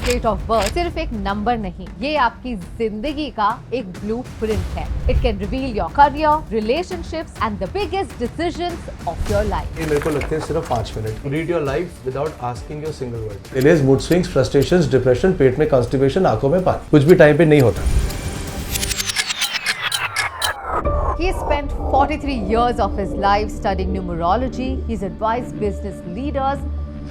Date of birth सिर्फ एक number नहीं, ये आपकी जिंदगी का एक ब्लूप्रिंट है। It can reveal your career, relationships and the biggest decisions of your life. ये मेरे को लगते हैं सिर्फ 5 minute. Read your life without asking your single word. Delays, mood swings, frustrations, depression, पेट में कॉन्स्टिपेशन, आंखों में पानी, कुछ भी टाइम पे नहीं होता। He spent 43 years of his life studying numerology. He's advised business leaders,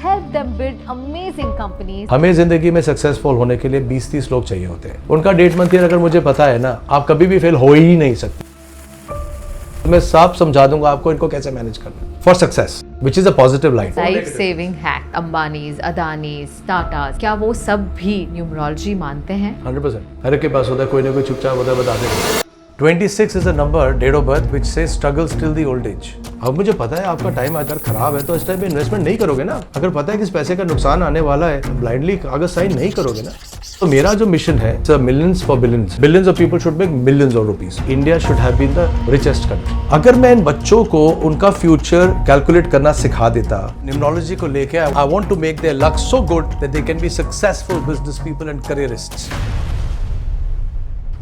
helped them build amazing companies. हमें जिंदगी में सक्सेसफुल होने के लिए 20-30 लोग चाहिए होते हैं। उनका डेट मंथ ईयर अगर मुझे पता है ना, आप कभी भी फेल हो ही नहीं सकते। मैं साफ समझा दूंगा आपको इनको कैसे मैनेज करना for success, which is a positive line. Life saving hack, Ambani's, Adani's, Tata's, क्या वो सब भी न्यूमरोलॉजी मानते हैं? 100%। हर एक के पास होता है, कोई ना कोई चुपचाप होता है, बता देगा। 26 is a number, date of birth, which says struggles till the old age. अब मुझे पता है आपका टाइम अगर खराब है तो इस टाइम पे इन्वेस्टमेंट नहीं करोगे ना। अगर पता है कि इस पैसे का नुकसान आने वाला है, ब्लाइंडली कागज साइन नहीं करोगे ना। तो मेरा जो मिशन है, millions for billions, billions of people should make millions of rupees. India should have been the richest country. अगर मैं इन बच्चों को उनका फ्यूचर कैलकुलेट करना सिखा देता, न्यूमरोलॉजी को लेके, I want to make their luck so good that they can be successful business people and careerists.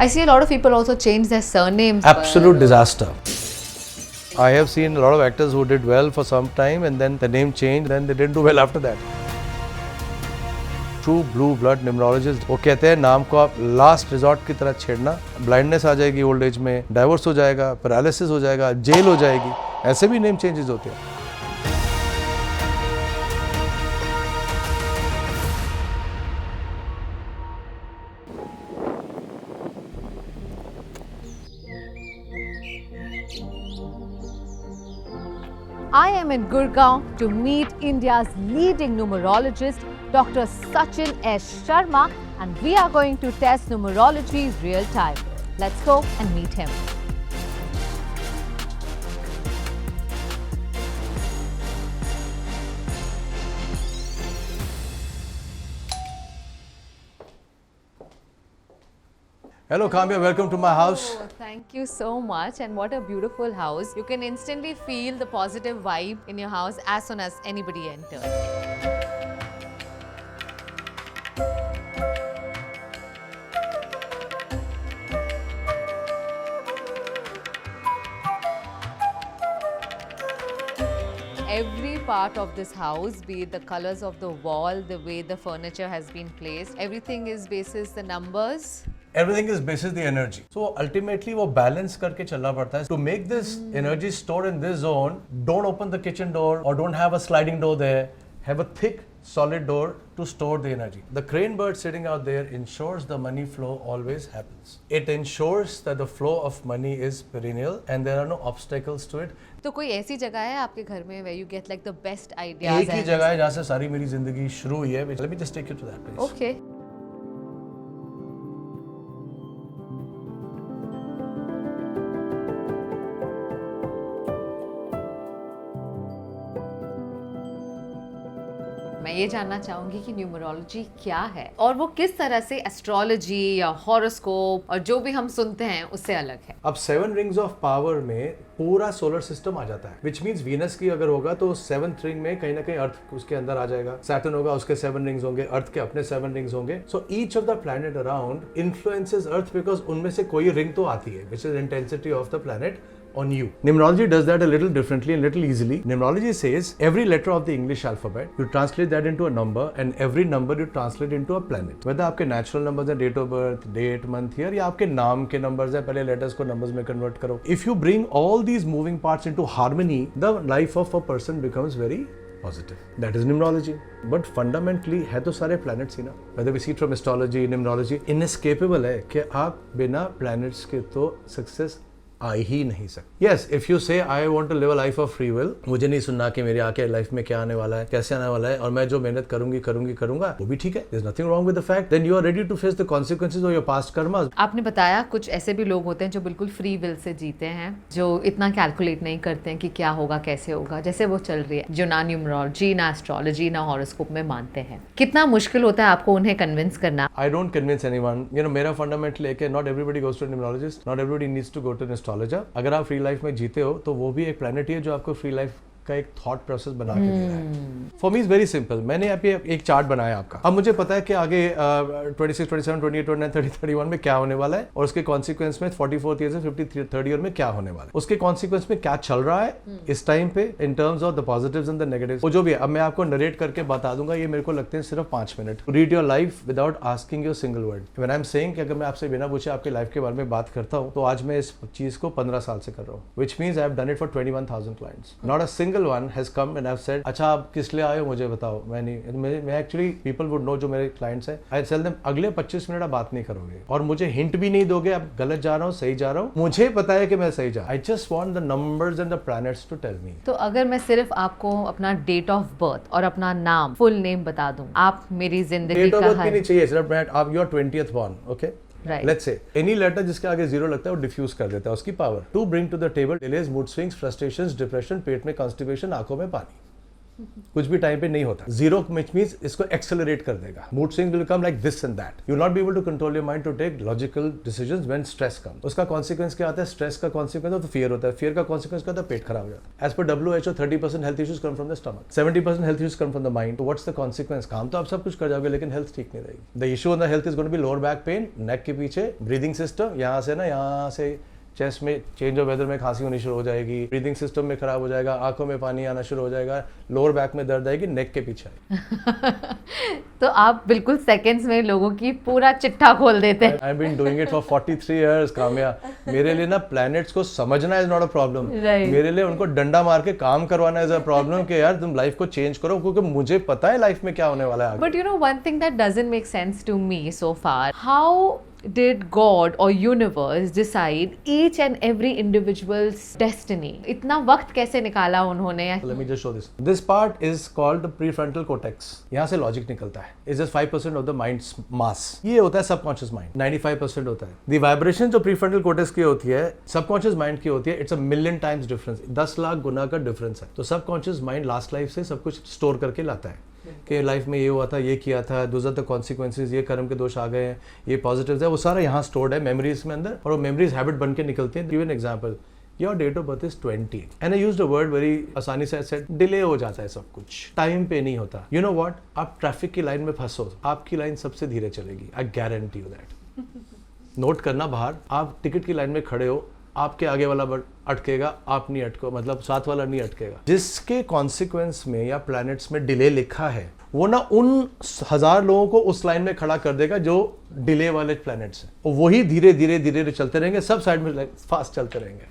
I see a lot of people also change their surnames. Absolute disaster. I have seen a lot of actors who did well for some time and then the name changed, then they didn't do well after that. True blue blood numerologist, वो कहते हैं नाम को आप last resort की तरह छेड़ना, blindness आ जाएगी old age में, डाइवोर्स हो जाएगा, पैरालिसिस हो जाएगा, जेल हो जाएगी, ऐसे भी नेम चेंजेस होते हैं। I am in Gurgaon to meet India's leading numerologist, Dr. Sachin S. Sharma, and we are going to test numerology real time. Let's go and meet him. Hello Kamya, welcome to my house. Oh, thank you so much, and what a beautiful house. You can instantly feel the positive vibe in your house as soon as anybody enters. Every part of this house, be it the colors of the wall, the way the furniture has been placed, everything is basis the numbers. Everything is basis the energy. So ultimately वो balance करके चलना पड़ता है. To make this energy stored in this zone, don't open the kitchen door or don't have a sliding door there. Have a thick, solid door to store the energy. The crane bird sitting out there ensures the money flow always happens. It ensures that the flow of money is perennial and there are no obstacles to it. तो कोई ऐसी जगह है आपके घर में where you get like the best ideas? एक ही जगह है जहाँ से सारी मेरी जिंदगी शुरू हुई है. Let me just take you to that place. Okay. मैं ये जानना चाहूंगी कि न्यूमरोलॉजी क्या है और वो किस तरह से एस्ट्रोलॉजी या हॉरोस्कोप और जो भी हम सुनते हैं उससे अलग है। अब 7 रिंग्स ऑफ पावर में पूरा सोलर सिस्टम आ जाता है, विच मीन्स वीनस की अगर होगा तो 7th रिंग में कहीं ना कहीं अर्थ उसके अंदर आ जाएगा, सैटर्न होगा उसके 7 रिंग्स होंगे, अर्थ के अपने 7 रिंग्स होंगे। So each of the planet around influences earth because उनमें से कोई रिंग तो आती है, which is intensity of the planet on you. Numerology does that a little differently and little easily. Numerology says every letter of the English alphabet, you translate that into a number and every number you translate into a planet. Whether आपके natural numbers हैं, date of birth, date, month, year, या आपके नाम के numbers हैं, पहले letters को numbers में convert करो. If you bring all these moving parts into harmony, the life of a person becomes very positive. That is numerology. But fundamentally है तो सारे planets ही ना. Whether we see it from astrology, numerology, inescapable है कि आप बिना planets के तो success आ ही नहीं सकते। Yes, if you say I want to live a life of free will, मुझे नहीं सुनना कि मेरे आके लाइफ में क्या आने वाला है, कैसे आने वाला है, और मैं जो मेहनत करूंगा वो भी ठीक है। There's nothing wrong with the fact. Then you are ready to face the consequences of your past karmas. आपने बताया कुछ ऐसे भी लोग होते हैं जो बिल्कुल फ्री विल से जीते हैं, जो इतना कैलकुलेट नहीं करते हैं कि क्या होगा कैसे होगा, जैसे वो चल रही है, जो ना न्यूमरोलॉजी ना एस्ट्रोलॉजी ना हॉरोस्कोप में मानते हैं। कितना मुश्किल होता है आपको उन्हें कन्विंस करना? I don't convince anyone. You know, मेरा फंडामेंटल है कि not everybody goes to a numerologist, not everybody needs to go to an astrologer. अगर आप फ्री लाइफ में जीते हो तो वो भी एक प्लैनेट ही है जो आपको फ्री लाइफ का एक थॉट प्रोसेस बना के दे रहा है। For me is very simple. मैंने यहाँ पे एक चार्ट बनाया आपका, अब मुझे पता है कि आगे 26, 27, 28, 29, 30, 31 में क्या होने वाला है और उसके कॉन्सिक्वेंस में 44th ईयर से 53rd ईयर में क्या होने वाला है, उसके कॉन्सिक्वेंस में क्या चल रहा है इस टाइम पे in terms of the positives and the negatives. वो जो भी है अब मैं आपको नरेट करके बता दूंगा, ये मेरे को लगते हैं सिर्फ 5 minute. Read your life without asking your single word. When I am saying कि अगर मैं आपसे बिना पूछे आपके लाइफ के बारे में बात करता हूँ तो आज मैं इस चीज को 15 साल से कर रहा हूँ, which means I have done it for 21,000 clients. Not a single one has come and I have said अच्छा आप किस लिए आए हो मुझे बताओ। मैं एक्चुअली पीपल वुड नो जो मेरे क्लाइंट्स हैं, आई टेल देम अगले 25 मिनट आप बात नहीं करोगे और मुझे हिंट भी नहीं दोगे आप गलत जा रहा हूँ सही जा रहा हूँ, मुझे पता है कि मैं सही जा। I just want the numbers and the planets to tell me. तो अगर मैं सिर्फ आपको अपना डेट ऑफ बर्थ और अपना नाम फुल नेम बता दूं, आप मेरी जिंदगी डेट ऑफ का बर्थ भी नहीं चाहिए, सिर्फ आप your 20th born, okay. Right. Let's say any letter जिसके आगे 0 लगता है वो डिफ्यूज कर देता है उसकी power. To bring to the table delays, mood swings, frustrations, depression, पेट में कॉन्स्टिपेशन, आंखों में पानी, कुछ भी टाइम पे नहीं होता। 0 which means इसको एक्सेलरेट कर देगा। Mood swings will come like this and that. You will not be able to control your mind to take logical decisions when stress come. उसका कॉन्सिक्वेंस क्या आता है? स्ट्रेस का कॉन्सिक्वेंस तो फियर होता है, फियर का कॉन्सिक्वेंस क्या होता है? पेट खराब हो जाता है। As per WHO 30% health issues come from the stomach, 70% health issues come from the mind. What's the consequence? काम तो आप सब कुछ कर जाओगे लेकिन हेल्थ ठीक नहीं रहेगी। The issue on the health is going to be lower back pain, neck के पीछे, ब्रीदिंग सिस्टम, यहाँ से ना यहाँ से चेस्ट में चेंज ऑफ वेदर में खांसी होनी शुरू हो जाएगी, ब्रीदिंग सिस्टम में खराब हो जाएगा, आंखों में पानी आना शुरू हो जाएगा, लोअर बैक में दर्द आएगी, नेक के पीछे तो आप बिल्कुल सेकंड्स में लोगों की पूरा चिट्ठा खोल देते हैं। I have been doing it for 43 years Kamya. मेरे लिए ना प्लैनेट्स को समझना इज नॉट अ प्रॉब्लम, मेरे लिए उनको डंडा मार के काम करवाना इज अ प्रॉब्लम कि यार तुम लाइफ को चेंज करो, क्योंकि मुझे पता है लाइफ में क्या होने वाला है। But you know one thing that doesn't make sense to me so far, how did God or universe decide each and every individual's destiny? इतना वक्त कैसे निकाला उन्होंने? Let me just show this. This part is called the prefrontal cortex. यहाँ से logic निकलता है। It's just 5% of the mind's mass. ये होता है सबकॉन्शियस माइंड, 95% होता है। The vibration जो prefrontal cortex की होती है, सबकॉन्शियस माइंड की होती है, it's a million times difference. 10 lakh गुना का डिफरेंस है। तो सबकॉन्शियस माइंड लास्ट लाइफ से सब कुछ स्टोर करके लाता है कि लाइफ में ये हुआ था, ये किया था, दूसरा तो कॉन्सिक्वेंसेज, ये कर्म के दोष आ गए हैं, ये पॉजिटिव्स है, वो सारा यहाँ स्टोर्ड है मेमोरीज में अंदर, और वो मेमोरीज हैबिट बन के निकलती हैं। Give an example, your date of birth is 20 and I used a word very आसानी से, सेड डिले हो जाता है सब कुछ, टाइम पे नहीं होता। यू नो व्हाट, आप ट्रैफिक की लाइन में फंसो, आपकी लाइन सबसे धीरे चलेगी, I guarantee you that. Note करना, बाहर आप टिकट की लाइन में खड़े हो, आपके आगे वाला अटकेगा, आप नहीं अटको, मतलब साथ वाला नहीं अटकेगा। जिसके कॉन्सिक्वेंस में या प्लैनेट्स में डिले लिखा है, वो ना उन 1000 लोगों को उस लाइन में खड़ा कर देगा जो डिले वाले प्लैनेट्स हैं, और वही धीरे धीरे धीरे चलते रहेंगे, सब साइड में फास्ट चलते रहेंगे।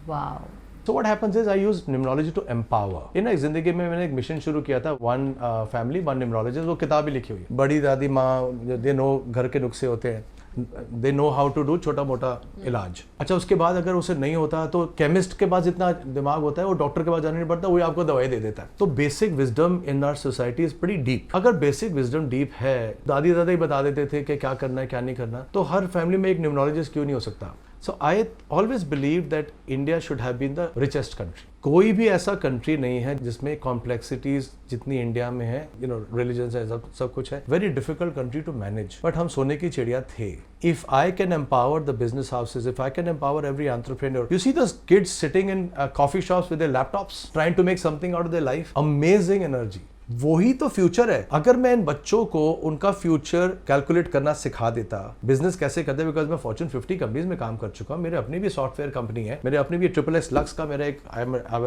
Wow. So what happens is I use numerology to empower. इन एक जिंदगी में मैंने एक मिशन शुरू किया था, वन फैमिली वन न्यूमरोलॉजिस्ट, वो किताब भी लिखी हुई है। बड़ी दादी माँ दे नो घर के नुस्खे होते हैं, they know how to do छोटा मोटा इलाज। अच्छा, उसके बाद अगर उसे नहीं होता तो केमिस्ट के पास जितना दिमाग होता है वो डॉक्टर के पास जाना नहीं पड़ता, वही आपको दवाई दे देता है। तो basic wisdom in our society is pretty deep. अगर बेसिक विजडम डीप है, दादी दादा ही बता देते थे कि क्या करना है क्या नहीं करना, तो हर फैमिली में एक न्यूमरोलॉजिस्ट क्यों नहीं हो सकता? So I always believe that India should have been the richest country. कोई भी ऐसा कंट्री नहीं है जिसमें कॉम्प्लेक्सिटीज जितनी इंडिया में है, यू नो रिलीजन्स है, सब कुछ है, very difficult country to manage, but हम सोने की चिड़िया थे। If I can empower the business houses, if I can empower every entrepreneur, you see the kids sitting in coffee shops with their laptops trying to make something out of their life, amazing energy. वही तो future है। अगर मैं इन बच्चों को उनका future calculate करना सिखा देता, बिजनेस कैसे करते, बिकॉज मैं फॉर्च्यून 50 कंपनीज में काम कर चुका हूँ, मेरे अपनी भी सॉफ्टवेयर कंपनी है, मेरे अपनी भी XXX लक्स का मेरा एक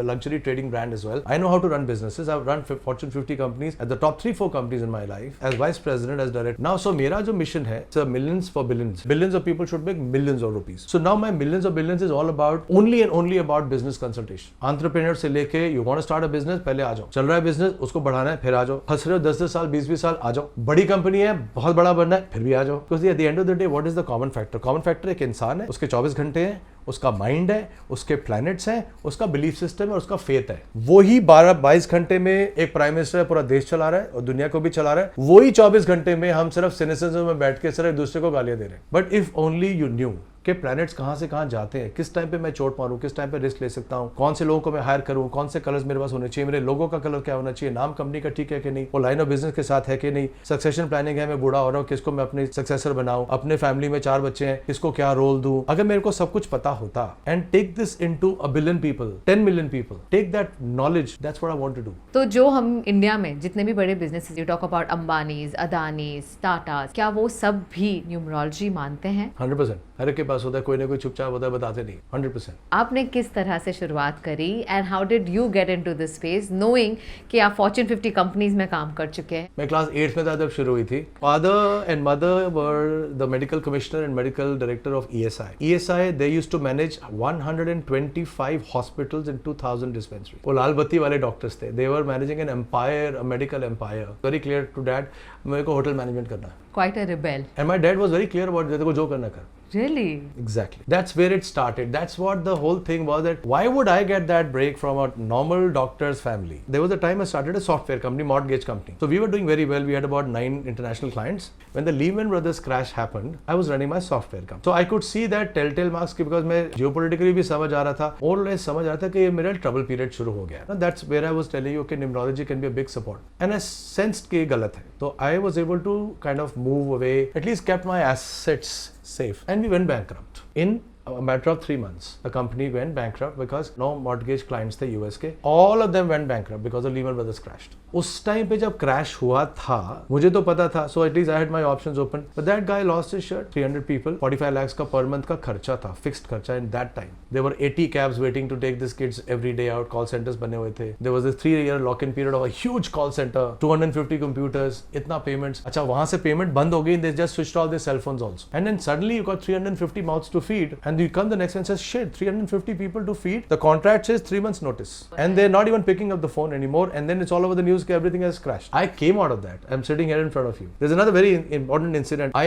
luxury trading brand as well. I know how to run businesses, I have run Fortune 50 companies at the top 3-4 companies in my life as vice president, as director. Now so मेरा जो mission है, millions for billions, billions of people should make millions of rupees. So now my millions of billions is all about only and only about business consultation. Entrepreneur से लेके you want to start a business, पहले आ जाओ, चल रहा है business, उसको बढ़ाना है, फिर आ जाओ, फंस रहे हो 10-10 साल 20-20 साल, आ जाओ, बड़ी कंपनी है, बहुत बड़ा बनना है, फिर भी आ जाओ। Because at the end of the day what is the common factor? Common factor एक इंसान है, उसके 24 घंटे हैं, उसका माइंड है, उसके प्लैनेट्स हैं, उसका बिलीफ सिस्टम है, उसका फेथ है। वही 12-22 घंटे में एक प्राइम मिनिस्टर पूरा देश चला रहा है और दुनिया को भी चला रहा है। वही 24 घंटे में हम सिर्फ सिनिसिज्म में बैठ के सिर्फ एक दूसरे को गालियां दे रहे हैं। But if only you new कि प्लैनेट्स कहाँ से कहाँ जाते हैं, किस टाइम पे मैं चोट मारूं, किस टाइम पे रिस्क ले सकता हूँ, कौन से लोगों को मैं हायर करूँ, कौन से कलर्स मेरे पास होने चाहिए, मेरे लोगों का कलर क्या होना चाहिए, नाम कंपनी का ठीक है कि नहीं, वो लाइन ऑफ बिजनेस के साथ है कि नहीं, सक्सेशन प्लानिंग है, मैं बूढ़ा हो रहा हूँ, किसको मैं अपने सक्सेसर बनाऊं, अपने फैमिली में 4 बच्चे हैं, किसको क्या रोल दूं। अगर मेरे को सब कुछ पता होता, and take this into a billion people, 10 million people, take that knowledge, that's what I want to do. तो जो हम इंडिया में जितने भी बड़े businesses, you talk about Ambanis, Adanis, Tata, क्या वो सब भी न्यूमरोलॉजी मानते हैं? 100%। हर एक के पास होता है, कोई ना कोई चुपचाप होता है, बताते नहीं। 100%। आपने किस तरह से शुरुआत करी and how did you get into this space knowing कि आप फॉर्च्यून 50 कंपनीज में काम कर चुके हैं? मैं क्लास 8 में था जब शुरू हुई थी। Father and mother were the medical commissioner and medical director of ESI। ESI they used to manage 125 hospitals in 2000 dispensary. वो लाल बत्ती वाले डॉक्टर्स थे। They were managing an empire, a medical empire. Very clear to dad, मेरे को hotel management करना है। Quite a rebel. And my dad was very clear about तेरे को जो करना कर। Really? Exactly. That's where it started. That's what the whole thing was, that why would I get that break from a normal doctor's family? There was a time I started a software company, mortgage company. So we were doing very well. We had about 9 international clients. When the Lehman Brothers crash happened, I was running my software company. So I could see that telltale marks because मैं geopolitically भी समझ आ रहा था और मैं समझ आ रहा था कि ये मेरा trouble period शुरू हो गया। That's where I was telling you कि numerology can be a big support. And I sensed कि ये गलत है। तो I was able to kind of move away, at least kept my assets safe, and we went bankrupt in a matter of 3 months. The company went bankrupt because no mortgage clients थे US के, all of them went bankrupt because the Lehman Brothers crashed. उस time पे जब crash हुआ था, मुझे तो पता था, so at least I had my options open, but that guy lost his shirt. 300 people, 45 lakhs का per month का खर्चा था, fixed खर्चा in that time. There were 80 cabs waiting to take these kids every day out. Call centers बने हुए थे. There was a 3-year lock-in period of a huge call center, 250 computers, इतना payments. अच्छा, वहाँ से payment बंद हो गई. They just switched all their cell phones also. And then suddenly you got 350 mouths to feed, and you come the next one and says, shit, 350 people to feed. The contract says 3 months notice, and they're not even picking up the phone anymore. And then it's all over the news that everything has crashed. I came out of that. I'm sitting here in front of you. There's another very important incident. I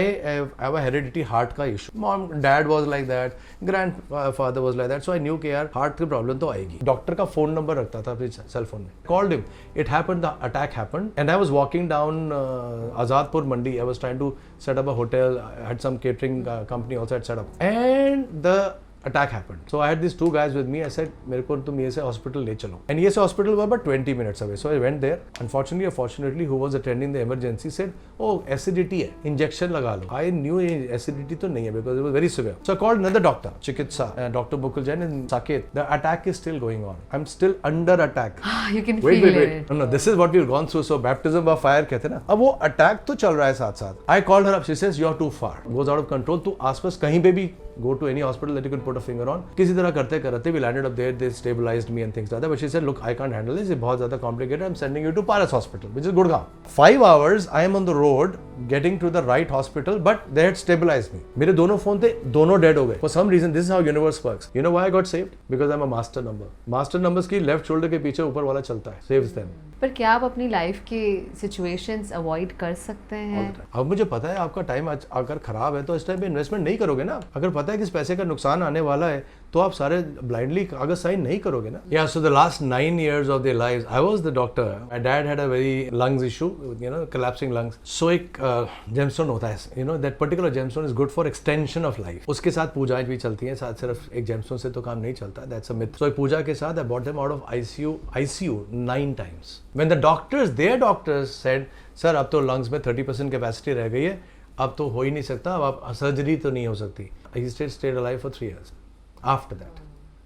have a hereditary heart का issue. Mom, dad was like that. Grandfather was like that. So I knew कि यार heart की problem तो आएगी. Doctor का phone number रखता था अपने सेल फोन में. Called him. It happened. The attack happened, and I was walking down Azadpur Mandi. I was trying to set up a hotel. I had some catering company also had set up, and the attack happened. So I had these 2 guys with me. I said, मेरे को तुम ये से hospital ले चलो. And ये से hospital was about 20 minutes away. So I went there. Unfortunately or fortunately, who was attending the emergency said, oh, acidity है, injection लगा लो. I knew acidity तो नहीं है because it was very severe. So I called another doctor, Chikitsa, Dr. Bukul Jain in Saket. The attack is still going on. I'm still under attack. You can feel it. No, this is what we've gone through. So baptism of fire कहते हैं ना. अब वो attack तो चल रहा है साथ साथ. I called her up. She says, you're too far. Goes out of control. तू आसपास कहीं पे भी go to any hospital that you can put a finger on. किसी तरह करते करते we landed up there. They stabilized me and things like that. But she said, look, I can't handle this. ये बहुत ज़्यादा complicated. I'm sending you to Paras Hospital, which is Gurgaon. 5 hours I am on the road getting to the right hospital, but they had stabilized me. मेरे दोनों phone थे, दोनों dead हो गए. For some reason, this is how universe works. You know why I got saved? Because I'm a master number. Master numbers की left shoulder के पीछे ऊपर वाला चलता है. Saves them. पर क्या आप अपनी लाइफ के सिचुएशंस अवॉइड कर सकते हैं? अब मुझे पता है आपका टाइम अगर खराब है तो इस टाइम पे इन्वेस्टमेंट नहीं करोगे ना. अगर पता है कि इस पैसे का नुकसान आने वाला है तो आप सारे ब्लाइंडली कागज साइन नहीं करोगे ना. या so the last 9 years of their lives I was the doctor. My dad had a very lungs issue, you know, collapsing lungs. So एक जेमस्टोन होता है, you know, that particular gemstone is good for extension of life. उसके साथ पूजाएं भी चलती हैं, साथ सिर्फ एक जेमस्टोन से तो काम नहीं चलता. That's a myth. सो एक पूजा के साथ I bought them out of ICU 9 times. When the their doctors said, sir अब तो लंग्स में 30% कैपेसिटी रह गई है, अब तो हो ही नहीं सकता, अब आप सर्जरी तो नहीं हो सकती. He stayed alive for 3 years after that.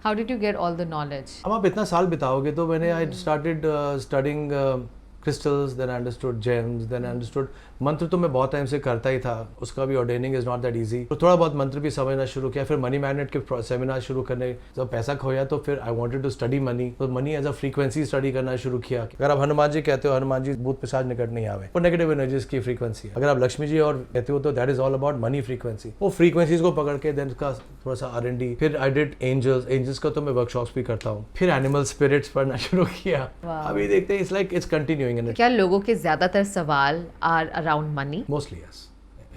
How did you get all the knowledge? अब आप इतना साल बिताओगे तो मैंने I started studying crystals, then I understood gems, then I understood मंत्र. तो मैं बहुत टाइम से करता ही था, उसका भी ऑर्डेनिंग इज नॉट दैट इजी. तो थोड़ा बहुत मंत्र भी समझना शुरू किया. फिर मनी मैग्नेट के सेमिनार शुरू करने, जब पैसा खोया तो फिर I wanted to study money. तो money as a frequency study करना शुरू किया. अगर आप हनुमान जी कहते हो, हनुमान जी भूत पिशाच निकट नहीं आवे, वो नेगेटिव एनर्जीज की फ्रीक्वेंसी है. अगर आप लक्ष्मी जी और कहते हो तो that is all about money frequency. वो फ्रीक्वेंसीज को पकड़ के देन उसका थोड़ा सा R&D. फिर आई डिड एंजल्स का तो मैं वर्कशॉप्स भी करता हूँ. फिर एनिमल स्पिरिट्स पढ़ना शुरू किया. अभी देखते हैं, इट्स लाइक इट्स कंटिन्यूइंग. क्या लोगों के ज्यादातर सवाल are around money? Mostly yes.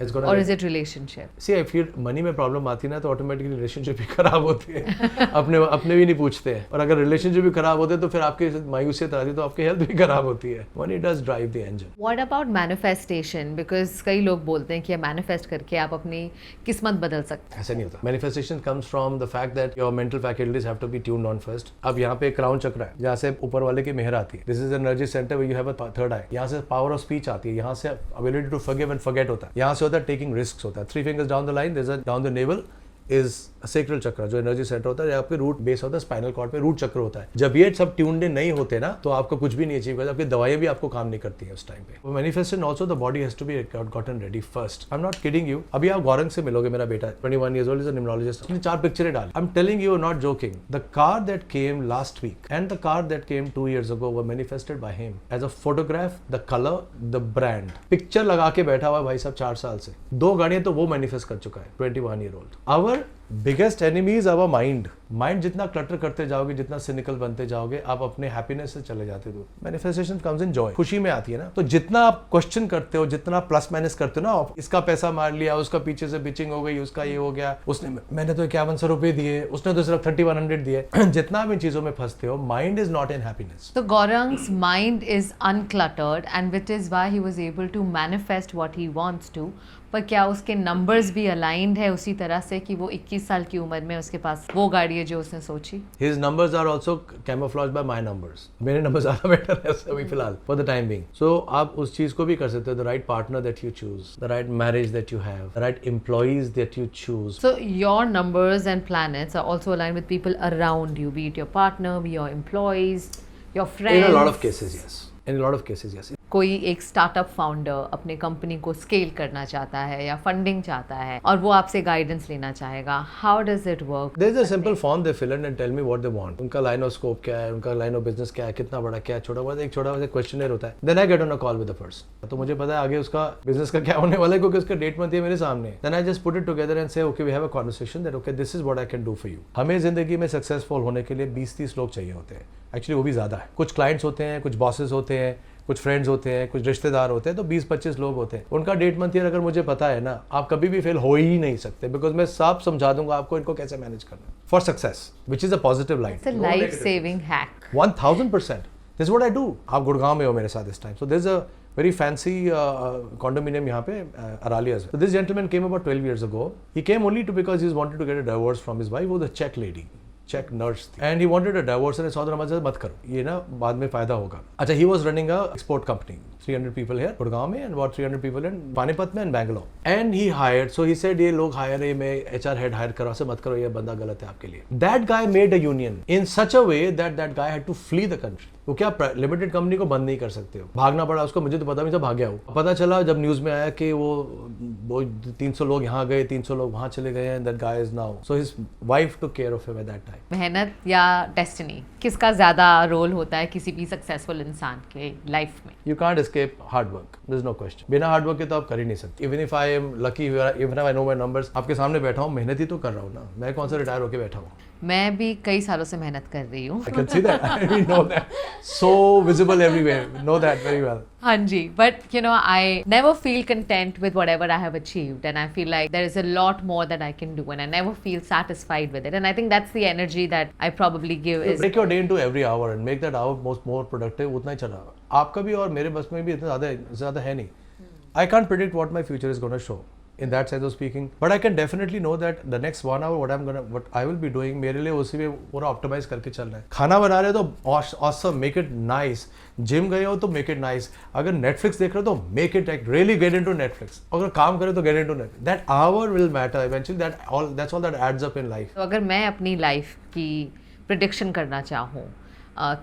It's gonna or get- is it relationship? See, I feel money में प्रॉब्लम आती है ना तो ऑटोमेटिकली रिलेशनशिप भी खराब होती है अपने भी नहीं पूछते हैं, और अगर रिलेशनशिप भी खराब होते हैं तो फिर आपकी मायूसियत आती है, तो आपकी हेल्थ भी खराब होती है. Money does drive the engine. What about manifestation? Because कई लोग बोलते हैं कि मैनिफेस्ट करके आप अपनी किस्मत बदल सकते ऐसा नहीं होता. Manifestation comes from the fact that your mental faculties have to be tuned on first. अब यहाँ पे क्राउन चक्र है जहाँ से ऊपर वाले की मेहर आती है. This is energy center where you have a third eye. यहाँ से power of speech आती है, यहाँ से ability to forgive and forget होता है, यहाँ से होता है taking risks होता है. 3 fingers down the line, there's a down the navel is sacral चक्र जो एनर्जी सेंटर होता है, आपके रूट बेस होता है स्पाइनल कॉर्ड पे रूट चक्र होता है. जब ये सब ट्यून्ड इन नहीं होते ना तो आपको कुछ भी नहीं अचीव करता, आपकी दवाइयां भी आपको काम नहीं करती है उस टाइम पे. Manifestation also the body has to be gotten ready first. I am not kidding you. अभी आप गौरंग से मिलोगे, मेरा बेटा 21 years old is a numerologist. उसने 4 पिक्चरें डाली. I am telling you, not joking. The car that came last week and the car that came 2 years ago were manifested by him as a photograph, the color, the brand. Picture लगा के बैठा हुआ है भाई साहब 4 साल से. 2 गाड़ियां तो वो मैनिफेस्ट कर चुका है. 21 year old. Our biggest enemy is our mind. Mind जितना क्लटर करते जाओगे, जितना सिनिकल बनते जाओगे, आप अपने हैप्पीनेस से चले जाते हो. मैनिफेस्टेशन कम्स इन जॉय, खुशी में आती है ना. तो जितना आप क्वेश्चन करते हो, जितना प्लस माइनस करते हो ना, इसका पैसा मार लिया, उसका पीछे से पिचिंग हो गई, उसका ये हो गया, उसने मैंने तो 5100 रुपए दिए, उसने तो सिर्फ 3100 दिए. जितना आप इन चीजों में फंसते हो, mind is not in happiness. So Gaurang's mind is uncluttered and which is why he was able to manifest what he wants to. पर क्या उसके नंबर्स भी अलाइंड है उसी तरह से कि वो 21 साल की उम्र में उसके पास वो गाड़ी है जो उसने सोची? His numbers are also camouflaged by my numbers. मेरे नंबर ज्यादा बेटर है अभी फिलहाल for the time being. So आप उस चीज को भी कर सकते हो. The right partner that you choose, the right marriage that you have, the right employees that you choose. So your numbers and planets are also aligned with people around you, be it your partner, be your employees, your friends. In a lot of cases, yes. In a lot of cases, yes. कोई एक startup founder अपने company को scale करना चाहता है या funding चाहता है और वो आपसे गाइडेंस लेना चाहेगा. How does it work? There's a simple form they fill in and tell me what they want. उनका लाइन ऑफ स्कोप क्या है, उनका लाइन ऑफ बिजनेस क्या है, कितना बड़ा क्या है, छोटा बड़ा, एक छोटा सा क्वेश्चनर होता है. Then I get on a call with the person. तो मुझे पता है आगे उसका बिजनेस का क्या होने वाला है क्योंकि उसका डेट मंथ है मेरे सामने. Then I just put it together and say okay, we have a conversation that okay, this is what I can do for you. हमें जिंदगी में सक्सेसफुल होने के लिए 20-30 लोग चाहिए होते हैं. एक्चुअली वो भी ज्यादा है. कुछ क्लाइंट्स होते हैं, कुछ बॉसेस होते हैं, कुछ फ्रेंड्स होते हैं, कुछ रिश्तेदार होते हैं, तो 20-25 लोग होते हैं. उनका डेट मंथ ईयर अगर मुझे पता है ना, आप कभी भी फेल हो ही नहीं सकते बिकॉज मैं सब समझा दूंगा आपको इनको कैसे मैनेज करना for success, which is a positive life. It's a life saving hack. 1000%. This what I do. आप गुड़गांव में हो मेरे साथ इस time, so this a very fancy condominium यहाँ पे Aralia. So this gentleman came about 12 years ago. He came only because he wanted to get a divorce from his wife, who was a Czech lady. चेक nurse थी and he wanted a divorce and सौदर हमारे मत करो, ये ना बाद में फायदा होगा. अच्छा, he was running a export company, 300 people here Gurgaon में and about 300 people in Panipat में and Bangalore. And he hired, so he said ये लोग हायर है, मैं एचआर हेड हायर करा से मत करो, ये बंदा गलत है आपके लिए. That guy made a union in such a way that guy had to flee the country. वो क्या लिमिटेड कंपनी को बंद नहीं कर सकते हो, भागना पड़ा उसको. मुझे तो पता नहीं था, भाग गया वो. पता चला जब न्यूज में आया कि वो 300 लोग यहाँ गए, 300 लोग वहाँ चले गए and that guy is now, so his wife took care of him at that time. मेहनत या डेस्टिनी, किसका ज्यादा रोल होता है किसी भी सक्सेसफुल इंसान के लाइफ में? You can't escape hard work. There's no question. बिना हार्ड वर्क के तो आप कर ही नहीं सकते. Even if I am lucky, even if I know my numbers, आपके सामने बैठा हूँ, मेहनत ही तो कर रहा हूँ ना. मैं कौन सा रिटायर होके बैठा हूँ? मैं भी कई सालों से मेहनत कर रही हूँ. I can see that. I know that. So visible everywhere. Know that very well. हाँ जी, but you know, I never feel content with whatever I have achieved, and I feel like there is a lot more that I can do, and I never feel satisfied with it, and I think that's the energy that I probably give. Is Break your day into every hour and make that hour more productive. उतना ही चला. आपका भी और मेरे बस में भी इतना ज़्यादा है नहीं. I can't predict what my future is going to show. In that sense of speaking, but I can definitely know that the next 1 hour what I will be doing, मेरे लिए उसी में पूरा ऑप्टिमाइज करके चल रहा है. खाना बना रहे हो तो awesome, make it nice. Gym गए हो तो make it nice. अगर Netflix देख रहे हो तो make it like really get into Netflix. अगर काम करे तो get into Netflix. That hour will matter eventually. That's all that adds up in life. तो अगर मैं अपनी लाइफ की प्रिडिक्शन करना चाहूँ,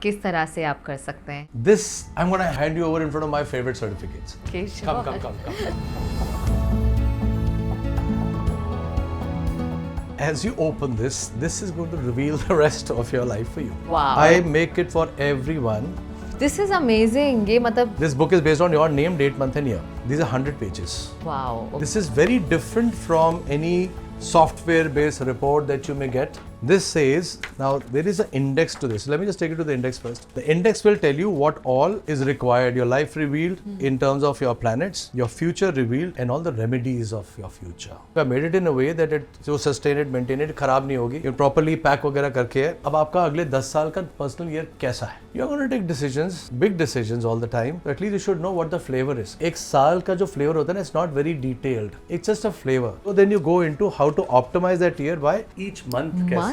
किस तरह से आप कर सकते हैं? This I'm going to hand you over in front of my favorite certificates. Okay, sure. Come. As you open this is going to reveal the rest of your life for you. Wow. I make it for everyone. This is amazing. ये मतलब This book is based on your name, date, month and year. These are 100 pages. wow. This is very different from any software based report that you may get. This says, now there is an index to this. Let me just take you to the index first. The index will tell you what all is required, your life revealed in terms of your planets, your future revealed, and all the remedies of your future. I made it in a way that it so sustained, maintained, खराब नहीं होगी, ये properly pack वगैरह करके है. अब आपका अगले 10 साल का personal year कैसा है? You're going to take decisions, big decisions all the time. So at least you should know what the flavor is. एक साल का जो flavor होता है ना, it's not very detailed. It's just a flavor. So then you go into how to optimize that year by each month कैसा है.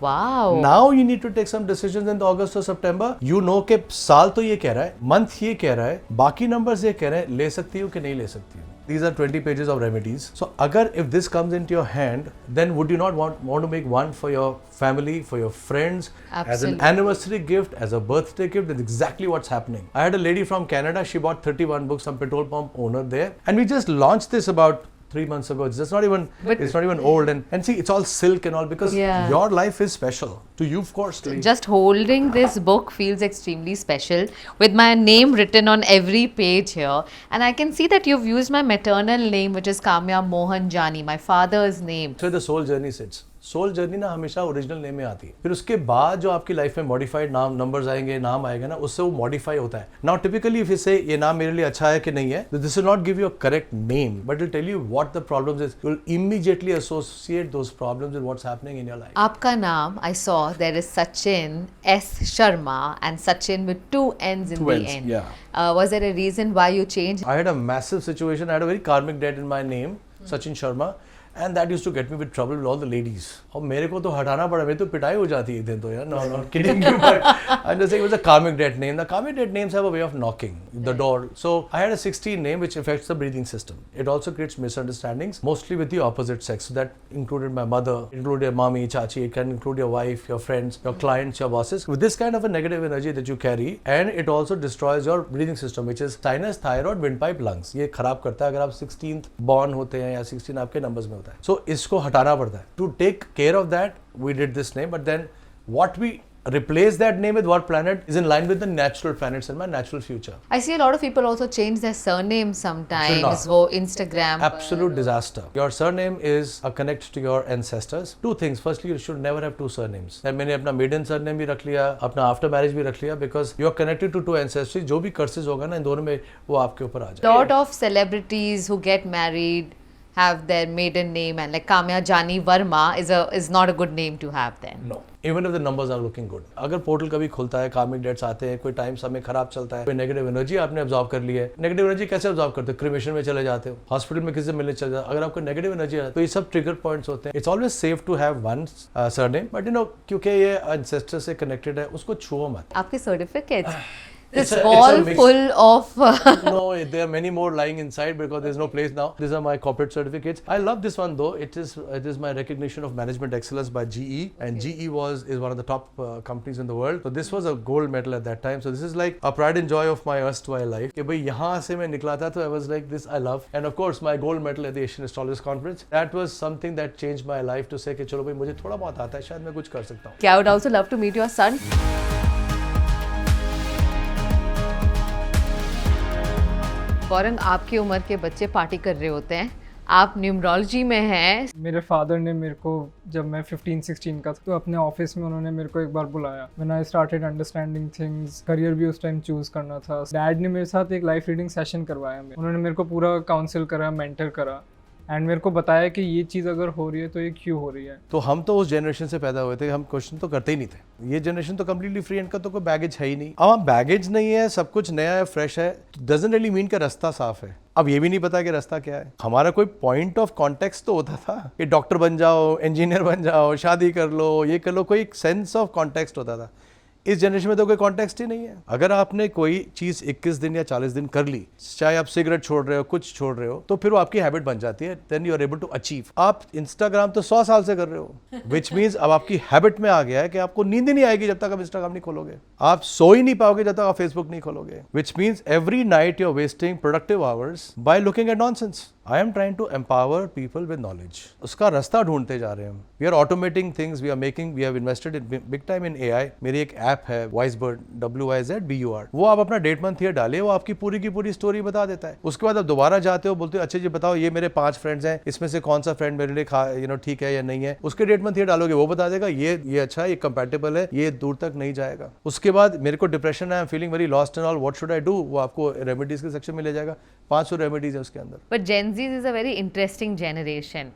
Wow. Now you need to take some decisions in the August or September. You know कि साल तो ये कह रहा है, month ये कह रहा है, बाकी numbers ये कह रहे हैं, ले सकती हो कि नहीं ले सकती हो. These are 20 pages of remedies. So agar if this comes into your hand, then would you not want to make one for your family, for your friends, as an anniversary gift, as a birthday gift? That's exactly what's happening. I had a lady from Canada, she bought 31 books, some petrol pump owner there, and we just launched this about 3 months ago. It's just not even, it's not even old, and see, it's all silk and all, because your life is special to you, of course. Just holding this book feels extremely special with my name written on every page here, and I can see that you've used my maternal name, which is Kamya Mohan Jani, my father's name. So the soul journey sits. Soul journey ना हमेशा original name में आती है, फिर उसके बाद जो आपकी लाइफ में मॉडिफाइड नाम नंबर्स आएंगे, नाम आएगा ना, उससे वो मॉडिफाई होता है. नाउ टिपिकली इफ यू से ये नाम मेरे लिए अच्छा है कि नहीं है, this will not give you a correct name, but will tell you what the problems is. You will immediately associate those problems with what's happening in your life. आपका नाम, I saw there is Sachin S Sharma and Sachin with 2 N's in the end. Yeah. Was there a reason why you changed? I had a massive situation. I had a very karmic debt in my name, Sachin Sharma. And that used to get me with trouble with all the ladies. और मेरे को तो हटाना पड़ा, मेरी तो पिटाई हो जाती है एक दिन तो यार. No, not kidding you, but I'm just saying it was a karmic debt name. The karmic debt names have a way of knocking the door. So I had a 16 name which affects the breathing system. It also creates misunderstandings, mostly with the opposite sex. So that included my mother, included your mommy, chachi. It can include your wife, your friends, your clients, your bosses. With this kind of a negative energy that you carry, and it also destroys your breathing system, which is sinus, thyroid, windpipe, lungs. ये खराब करता है अगर आप 16th born होते हैं या 16 आपके numbers में होता है. So इसको हटाना पड़ता है. To take care of that, we did this name, but then what we replace that name with what planet is in line with the natural planets and my natural future. I see a lot of people also change their surname sometimes. Go Instagram. Absolute disaster. Your surname is a connect to your ancestors. Two things. Firstly, you should never have two surnames. मैंने अपना maiden surname भी रख लिया, अपना after marriage भी रख लिया, because you are connected to two ancestors. जो भी curses होगा ना इन दोनों में वो आपके ऊपर आ जाए. Lot of celebrities who get married have their maiden name, and like Kamya Jani Verma is not a good name to have then. No. Even if the numbers are looking good. अगर portal कभी खुलता है, कार्मिक dates आते हैं, कोई time समय खराब चलता है, कोई नेगेटिव एनर्जी आपने ऑब्जर्व कर ली है. नेगेटिव एनर्जी कैसे ऑब्जर्व करते हो? क्रिमेशन में चले जाते हो, हॉस्पिटल में किसी से मिलने चले जाते हो. अगर आपको नेगेटिव एनर्जी है तो ये सब ट्रिगर पॉइंट्स होते हैं. It's always safe to have one surname, but you know क्योंकि ये एंसेस्टर से कनेक्टेड है, उसको छुओ मत. आपके certificates This wall full of No, there are many more lying inside because there's no place now. These are my corporate certificates. I love this one though. It is my recognition of management excellence by GE, and GE is one of the top companies in the world. So this was a gold medal at that time. So this is like a pride and joy of my erstwhile life. कि भाई यहाँ से मैं निकला था तो I was like this I love. And of course my gold medal at the Asian Astrologers Conference. That was something that changed my life to say कि चलो भाई मुझे थोड़ा बहुत आता है, शायद मैं कुछ कर सकता हूँ. I would also love to meet your son. Gaurang, आपकी उम्र के बच्चे पार्टी कर रहे होते हैं, आप न्यूमरोलॉजी में हैं. मेरे फादर ने मेरे को जब मैं 15-16 का था तो अपने ऑफिस में उन्होंने मेरे को एक बार बुलाया. When I started understanding things, career भी उस टाइम चूज करना था. डैड ने मेरे साथ एक लाइफ रीडिंग सेशन करवाया. उन्होंने मेरे को पूरा काउंसिल करा, मेंटर करा, एंड मेरे को बताया कि ये चीज़ अगर हो रही है तो ये क्यों हो रही है. तो हम तो उस जनरेशन से पैदा हुए थे, हम क्वेश्चन तो करते ही नहीं थे. ये जनरेशन तो कम्प्लीटली फ्री, इनका तो कोई बैगेज है ही नहीं. अब बैगेज नहीं है, सब कुछ नया है, फ्रेश है, डजंट रियली मीन का रास्ता साफ है. अब ये भी नहीं पता कि रास्ता क्या है. हमारा कोई पॉइंट ऑफ कॉन्टेक्स्ट तो होता था कि डॉक्टर बन जाओ, इंजीनियर बन जाओ, शादी कर लो, ये कर लो, कोई सेंस ऑफ कॉन्टेक्स्ट होता था. इस जनरेशन में तो कोई कॉन्टेक्स्ट ही नहीं है. अगर आपने कोई चीज 21 दिन या 40 दिन कर ली, चाहे आप सिगरेट छोड़ रहे हो, कुछ छोड़ रहे हो, तो फिर वो आपकी हैबिट बन जाती है. Then you are able to achieve. आप इंस्टाग्राम तो 100 साल से कर रहे हो, विच मीन्स अब आपकी हैबिट में आ गया है कि आपको नींद ही नहीं आएगी जब तक आप इंस्टाग्राम नहीं खोलोगे. आप सो ही नहीं पाओगे जब तक आप फेसबुक नहीं खोलोगे. Which means every night you are wasting productive hours by looking at nonsense. I am trying to empower people with knowledge. उसका रास्ता ढूंढते जा रहे हैं हम। We are automating things, we have invested in big time in AI। मेरी एक app है वाइजबर्ड, WYZBUR। वो आप अपना डेट मंथ ईयर डालिए, वो आपकी पूरी की पूरी स्टोरी बता देता है। उसके बाद आप दोबारा जाते हो, बोलते हो अच्छा जी बताओ ये मेरे 5 फ्रेंड्स हैं, इसमें से कौन सा फ्रेंड मेरे लिए ठीक है या नहीं है। उसके डेट मंथ ईयर डालोगे, वो बता देगा ये अच्छा है, ये कंपैटिबल है, ये दूर तक नहीं जाएगा। उसके बाद मेरे को डिप्रेशन है, I am feeling very lost and all, what should I do, वो आपको रेमेडीज के सेक्शन में ले जाएगा। 500 रेमेडीज है उसके अंदर। But Gen Zs is a very interesting generation.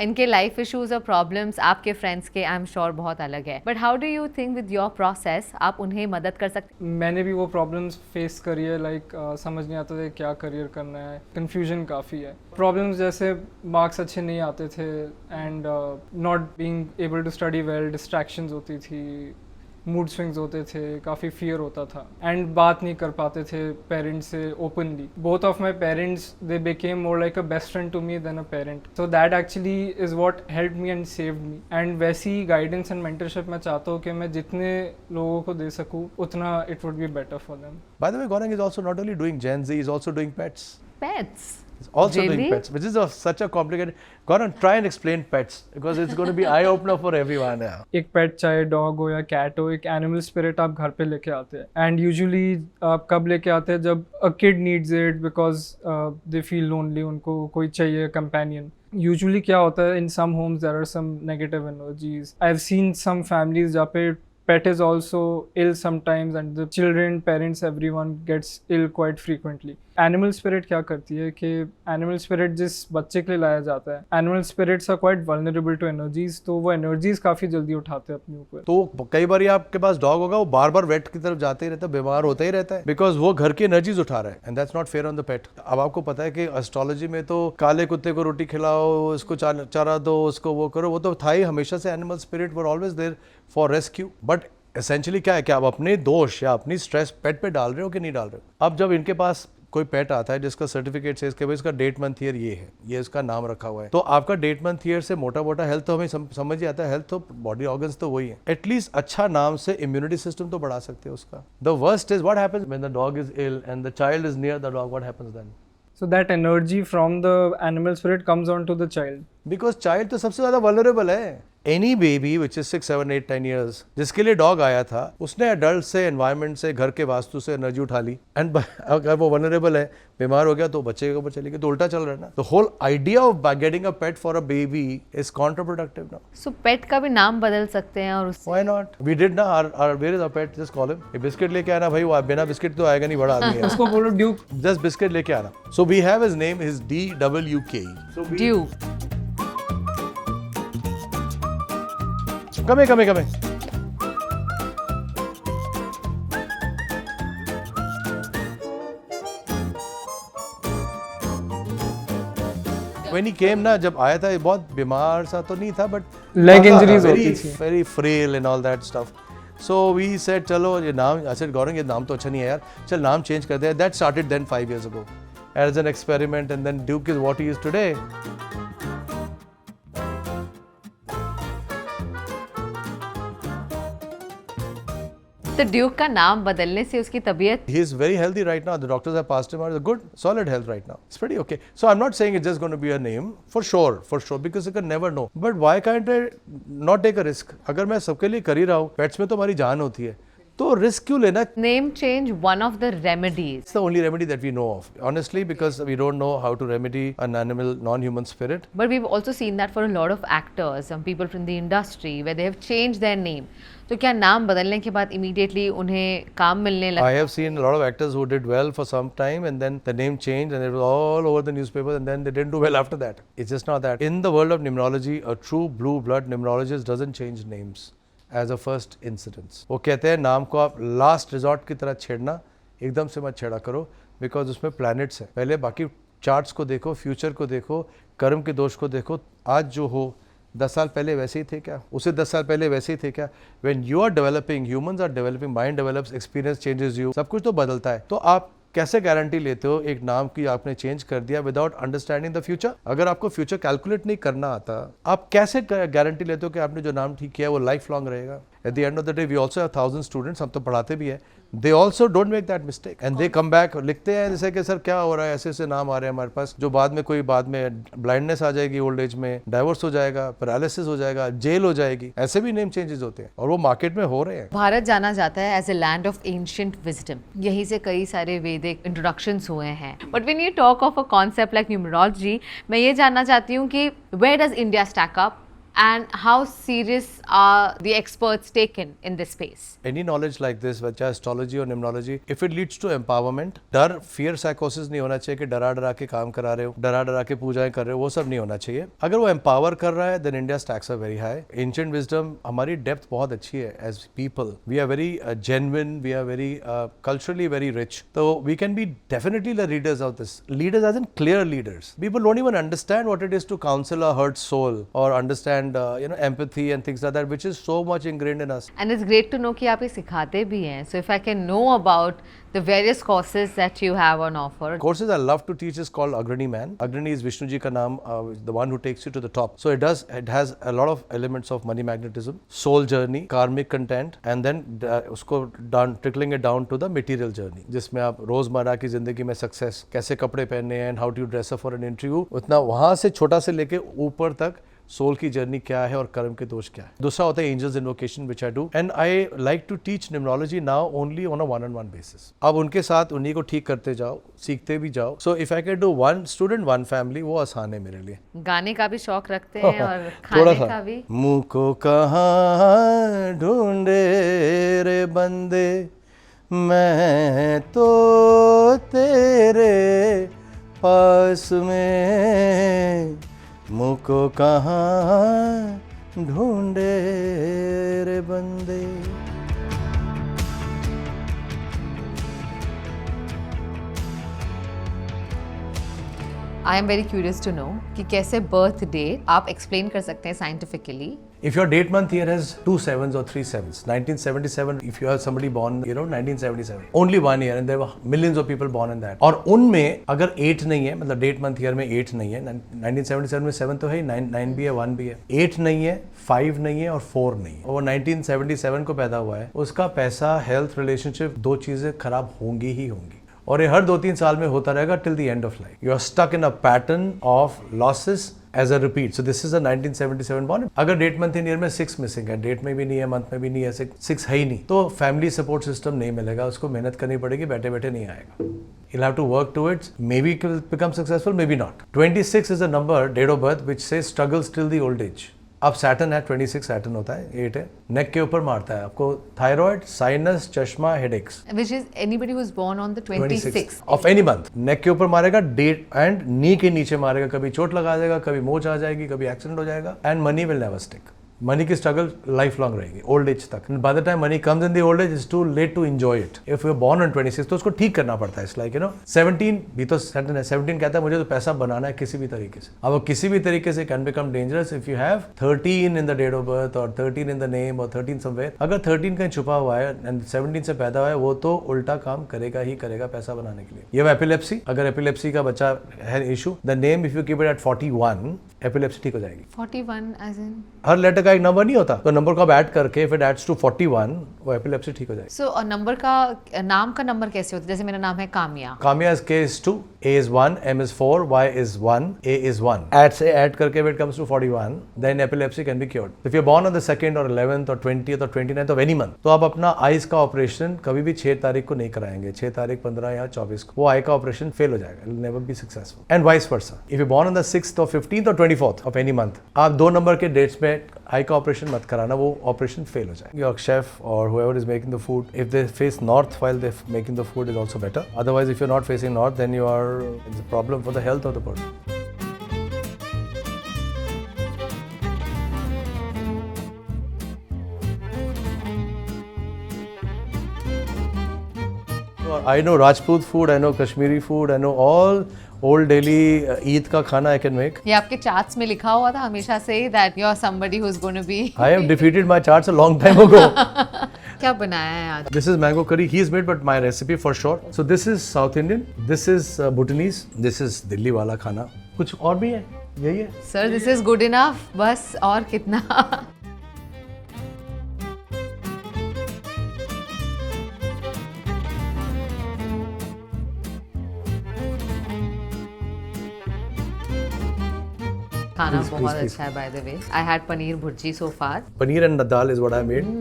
इनके लाइफ इश्यूज और प्रॉब्लम्स आपके फ्रेंड्स के आई एम श्योर बहुत अलग है, but how do you think with your process आप उन्हें मदद कर सकते? मैंने भी वो प्रॉब्लम्स फेस करी है, लाइक समझ नहीं आता था क्या करियर करना है, कन्फ्यूजन काफ़ी है। प्रॉब्लम्स जैसे मार्क्स अच्छे नहीं आते थे and not being able to study well, distractions होती थी, मूड स्विंग्स होते थे, काफ़ी फियर होता था एंड बात नहीं कर पाते थे पेरेंट्स से openly. Both of my parents they became more like a best friend to me then a parent, so that actually is what help me and saved me. And वैसी guidance and mentorship मैं चाहता हूँ कि मैं जितने लोगों को दे सकूँ उतना it would be better for them. By the way, Gaurang is also not only doing Gen Z, he's also doing pets. Pets? He's also Really? doing pets, which is such a complicated. Gaurang, try and explain pets because it's going to be eye opener for everyone. Yeah. एक पेट चाहे dog हो या cat हो, एक animal spirit आप घर पे लेके आते हैं एंड यूजुअली आप कब लेके आते हैं जब a kid needs it because they feel lonely, उनको कोई चाहिए कंपेनियन। यूजुअली क्या होता है in some homes there are some negative energies. I have seen some families जहाँ पे pet is also ill sometimes and the children, parents, everyone gets ill quite frequently. Animal spirit क्या करती है कि animal spirit जिस बच्चे के लिए लाया जाता है, animal spirits are quite vulnerable to energies, तो वो एनर्जीज काफ़ी जल्दी उठाते हैं अपने ऊपर। तो कई बार आपके पास डॉग होगा, वो बार बार वेट की तरफ जाते ही रहता है, बीमार होता ही रहता है बिकॉज वो घर की एनर्जीज उठा रहा है and that's not fair on the pet. अब आपको पता है कि एस्ट्रोलॉजी में तो काले कुत्ते को रोटी खिलाओ, इसको चारा दो, उसको वो करो, वो तो था ही हमेशा से। Animal spirit were always there for rescue. But essentially क्या है कि आप अपने दोष या अपनी स्ट्रेस पेट पे डाल रहे हो कि नहीं डाल रहे हो। अब जब इनके पास कोई पेट आता है जिसका सर्टिफिकेट से इसके भाई इसका डेट मंथ ईयर ये है, ये इसका नाम रखा हुआ है, तो आपका डेट मंथ ईयर से मोटा मोटा हेल्थ तो हमें समझ ही आता है, हेल्थ तो बॉडी ऑर्गन्स तो वही है। एटलीस्ट अच्छा नाम से इम्यूनिटी सिस्टम तो बढ़ा सकते हैं उसका। The worst is what happens when the dog is ill and the child is near the dog, what happens then? So that energy from the animal spirit comes on to the child. Because child तो सबसे ज्यादा vulnerable है। Any baby which is 6, 7, 8, 10 years जिसके लिए dog आया था, उसने adult से, एनवायरनमेंट से, घर के वास्तु से एनर्जी उठा ली एंड अगर वो वनरेबल है, बीमार हो गया तो बच्चे के ऊपर चली गई, तो उल्टा चल रहा है ना। The whole idea of getting a pet for a baby is counterproductive now. So pet का भी नाम बदल सकते हैं और उससे व्हाई नॉट? वी डिड ना, our where is a pet, just call him. ये बिस्किट लेके आना भाई, वो बिना बिस्किट तो आएगा नहीं, बड़ा आदमी है। उसको बोलो ड्यूक। जस्ट बिस्किट लेके आना। So we have his name is DWK। Duke. Come here. When he came ना, जब आया था ये बहुत बीमार सा तो नहीं था, बट Leg injuries होती थी। very frail and all that stuff. So we said चलो ये नाम, I said Gaurang ये नाम तो अच्छा नहीं है यार, चल नाम चेंज करते हैं। That started then 5 years ago as an experiment and then Duke is what he is today. तो ड्यूक का नाम बदलने से उसकी तबीयत? He is very healthy right now. The doctors have passed him out. He's a good, solid health right now. It's pretty okay. So I'm not saying it's just going to be a name for sure, because you can never know. But why can't I not take a risk? अगर मैं सबके लिए कर ही रहा हूँ, pets में तो हमारी जान होती है, तो रिस्क क्यों लेना? Name change one of the remedies. It's the only remedy that we know of, honestly, because we don't know how to remedy an animal, non-human spirit. But we've also seen that for a lot of actors, some people from the industry, where they have changed their name. तो क्या नाम बदलने के बाद immediately उन्हें काम मिलने लगा? I have seen a lot of actors who did well for some time and then the name changed and it was all over the newspapers and then they didn't do well after that. It's just not that. In the world of numerology, a true blue blood numerologist doesn't change names as a first incidence. वो कहते हैं नाम को आप last resort की तरह छेड़ना, एकदम से मत छेड़ा करो, बिकॉज उसमें प्लैनेट्स हैं। पहले बाकी चार्ट्स को देखो, फ्यूचर को देखो, कर्म के दोष को देखो। आज जो हो 10 साल पहले वैसे ही थे क्या? उसे 10 साल पहले वैसे ही थे क्या? When you are developing, humans are developing, mind develops, experience changes you, सब कुछ तो बदलता है। तो आप कैसे गारंटी लेते हो एक नाम की आपने चेंज कर दिया विदाउट अंडरस्टैंडिंग द फ्यूचर? अगर आपको फ्यूचर कैलकुलेट नहीं करना आता, आप कैसे गारंटी लेते हो कि आपने जो नाम ठीक किया वो लाइफ लॉन्ग रहेगा? At the end of the day, we also have 1,000 students, हम तो पढ़ाते भी हैं. They also don't make that mistake and they come back लिखते हैं जैसे कि सर क्या हो रहा है, ऐसे ऐसे नाम आ रहे हैं हमारे पास, जो बाद में कोई बाद में ब्लाइंडनेस आ जाएगी, ओल्ड एज में डाइवोर्स हो जाएगा, पैरालिसिस हो जाएगा, जेल हो जाएगी, ऐसे भी नेम चेंजेस होते हैं और वो मार्केट में हो रहे हैं. भारत जाना जाता है as a land of ancient wisdom, यहीं से कई सारे वैदिक इंट्रोडक्शंस हुए हैं. But when you talk of a concept like numerology, मैं ये जानना चाहती हूँ कि where does India stack up and how serious are the experts taken in this space? Any knowledge like this, which is astrology or numerology, if it leads to empowerment, डर, fear psychosis नहीं होना चाहिए कि डरा डरा के काम करा रहे हो, डरा डरा के पूजाएं कर रहे हो, वो सब नहीं होना चाहिए. अगर वो empower कर रहा है, then India stacks are very high. Ancient wisdom, हमारी depth बहुत अच्छी है as people. We are very genuine, we are very culturally very rich. So we can be definitely the leaders of this. Leaders as in clear leaders. People don't even understand what it is to counsel a hurt soul or understand empathy and things like that, which is so much ingrained in us. And it's great to know कि आप ये सिखाते भी हैं. So if I can know about the various courses that you have on offer. Courses I love to teach is called Agrani Man. Agrani is Vishnu ji ka naam, the one who takes you to the top. So it has a lot of elements of money magnetism, soul journey, karmic content, and then usko trickling it down to the material journey, जिसमें आप रोजमर्रा की जिंदगी में success, कैसे कपड़े पहनने हैं, and how do you dress up for an interview, उतना वहां से छोटा से लेके ऊपर तक सोल की जर्नी क्या है और कर्म के दोष क्या है. दूसरा होता है angels invocation which I do, and I like to teach numerology now only on a वन-on-one बेसिस. अब उनके साथ उन्हीं को ठीक करते जाओ, सीखते भी जाओ. So if I can do one student one family, वो आसान है मेरे लिए. गाने का भी शौक रखते हैं और खाने का भी. मुँह को कहाँ ढूंढे रे बंदे, मैं तो तेरे पास में, मुँह को कहाँ ढूंढे रे बंदे. I am very curious to know कि कैसे बर्थ डेट आप एक्सप्लेन कर सकते हैं scientifically. If your date month year has 2 sevens or 3 sevens, 1977, if you have somebody born, 1977, only 1 year and there were millions of people born in that. और उनमें अगर 8 नहीं है, मतलब date month year में 8 नहीं है, 1977 में 7 तो है ही, 9 भी है, 1 भी है, 8 नहीं है, 5 नहीं है और 4 नहीं है. वो 1977 को पैदा हुआ है, उसका पैसा, हेल्थ, रिलेशनशिप, दो चीजें खराब होंगी ही होंगी. और ये हर 2-3 साल में होता रहेगा till the end of life. You are stuck in a pattern of losses as a repeat. So this is a 1977 born. अगर डेट मंथ इन ईयर में 6 मिसिंग है, डेट में भी नहीं है, मंथ में भी नहीं है, 6 है ही नहीं, तो फैमिली सपोर्ट सिस्टम नहीं मिलेगा, उसको मेहनत करनी पड़ेगी, बैठे बैठे नहीं आएगा. You'll have to work towards, maybe it will become successful, maybe not. 26 is a number, date of birth, which says struggles till the old age. अब सैटर्न है, 26 सैटर्न होता है, 8 है, नेक के ऊपर मारता है आपको थायराइड, साइनस, चश्मा, headaches. Which is anybody who is born on the 26th of any month. नेक के ऊपर मारेगा, डेट एंड नी के नीचे मारेगा, कभी चोट लगा देगा, कभी मोच आ जाएगी, कभी एक्सीडेंट हो जाएगा, and money will never stick. Money की स्ट्रगल लाइफ लॉन्ग रहेगी, ओल्ड एज तक. By the time money comes in the old age, it's too late to enjoy it. If you are born on 26 तो उसको ठीक करना पड़ता है. It's like 17 भी तो सैटर्न है. 17 कहता है मुझे तो पैसा बनाना है किसी भी तरीके से. अब वो किसी भी तरीके से can become dangerous if you have 13 in the date of birth और 13 इन द नेम और 13 समवेयर. अगर 13 कहीं छुपा हुआ है एंड 17 से पैदा हुआ है, वो तो उल्टा काम करेगा ही करेगा पैसा बनाने के लिए. ये एपिलेप्सी, अगर एपिलेप्सी का बच्चा है issue, the name if you keep it at 41, epilepsy ठीक हो जाएगी. 41 as in? हर लेटर का एक नंबर नहीं होता, तो नंबर को आप ऐड करके इफ इट एड्स टू 41, वो एपिलेप्सी ठीक हो जाएगी. So नंबर का नाम का नंबर कैसे होता है? जैसे मेरा नाम है Kamya. Kamya is K is 2, A is 1, M is 4, Y is 1, A is 1. Add करके if it comes to 41, then epilepsy can be cured. If you're born on the 2nd or 11th or 20th or 29th of any month, तो आप अपना eyes का operation कभी भी 6 तारीख को नहीं कराएंगे. 6 तारीख, 15 या 24 को वो आई का ऑपरेशन फेल हो जाएगा. It will never be successful. And vice versa. If you're born on the 6th or 15th or 24th of any month, आप 2 नंबर के डेट्स में आई का ऑपरेशन मत कराना, वो ऑपरेशन फेल हो जाएगा. Your chef or whoever is making the food, if they face north while they're making the food is also better. Otherwise, if you're not facing north, then it's a problem for the health of the person. I know Rajput food, I know Kashmiri food, I know all old Delhi Eid का खाना I can make. ये आपके charts में लिखा हुआ था हमेशा से that you are somebody who is going to be. I have defeated my charts a long time ago. क्या बनाया है आज? This is mango curry. He is made, but my recipe for sure. So this is South Indian. This is Bhutanese. This is Delhi वाला खाना. कुछ और भी है? यही है? Sir, this is good enough. बस और कितना? खाना Please, बहुत please, अच्छा है by the way. I had paneer bhurji so far. Paneer and dal is what I made.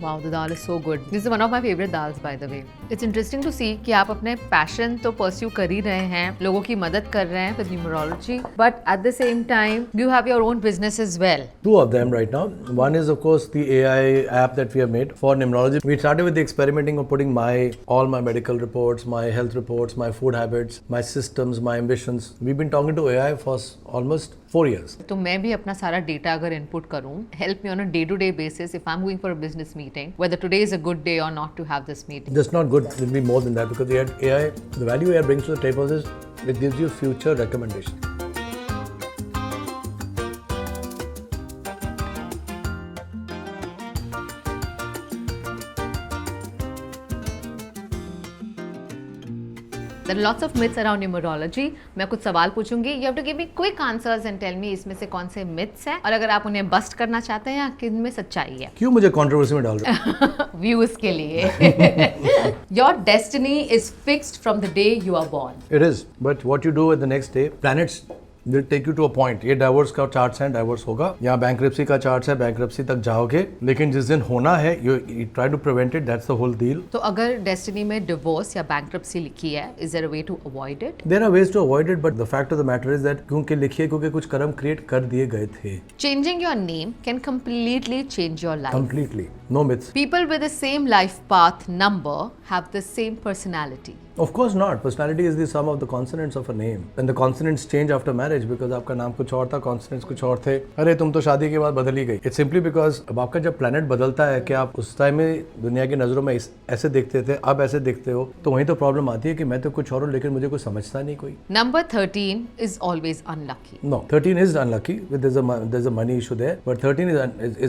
Wow, the dal is so good. This is one of my favorite dals, by the way. It's interesting to see कि आप अपने passion तो pursue कर ही रहे हैं, लोगों की मदद कर रहे हैं with numerology, but at the same time, you have your own business as well. Two of them right now. One is of course the AI app that we have made for numerology. We started with the experimenting of putting all my medical reports, my health reports, my food habits, my systems, my ambitions. We've been talking to AI for almost 4 years. तो मैं भी अपना सारा data अगर input करूं, help me on a day-to-day basis if I'm going for a business meeting, whether today is a good day or not to have this meeting. That's not good. It will be more than that because the AI, the value AI brings to the table is it gives you future recommendations. There are lots of myths around numerology. मैं कुछ सवाल पूछूंगी. You have to give me quick answers and tell me इसमें से कौन से myths हैं और अगर आप उन्हें बस्ट करना चाहते हैं या किन में सच्चाई है. क्यों मुझे कंट्रोवर्सी में डाल रहे हो? Views के लिए. Your destiny is fixed from the day you are born. It is, but what you do at the next day, planets will take you to a point. ये डाइवोर्स का चार्ट है, divorce होगा. यहाँ bankruptcy का chart है, bankruptcy तक जाओगे. लेकिन जिस दिन होना है, you try to prevent it. That's the whole deal. तो अगर डेस्टिनी में डिवोर्स या बैंक्रप्सी लिखी है, is there a way to avoid it? There are ways to avoid it, but the fact of the matter is that क्योंकि लिखिए क्योंकि कुछ कर्म क्रिएट कर दिए गए थे. Changing your name can completely change your life. Completely, no myths. People with the same life path number have the same personality. Of course not. Personality is the sum of the consonants of a name. And the consonants change after marriage because आपका नाम कुछ और था, consonants कुछ और थे. अरे तुम तो शादी के बाद बदल ही गई. It's simply because अब आपका जब planet बदलता है कि आप उस टाइम में दुनिया की नज़रों में ऐसे देखते थे, अब ऐसे देखते हो, तो वहीं तो प्रॉब्लम आती है कि मैं तो कुछ और हूँ लेकिन मुझे कुछ समझता नहीं कोई. Number 13 is always unlucky. No, 13 is unlucky. There's a money issue there. But 13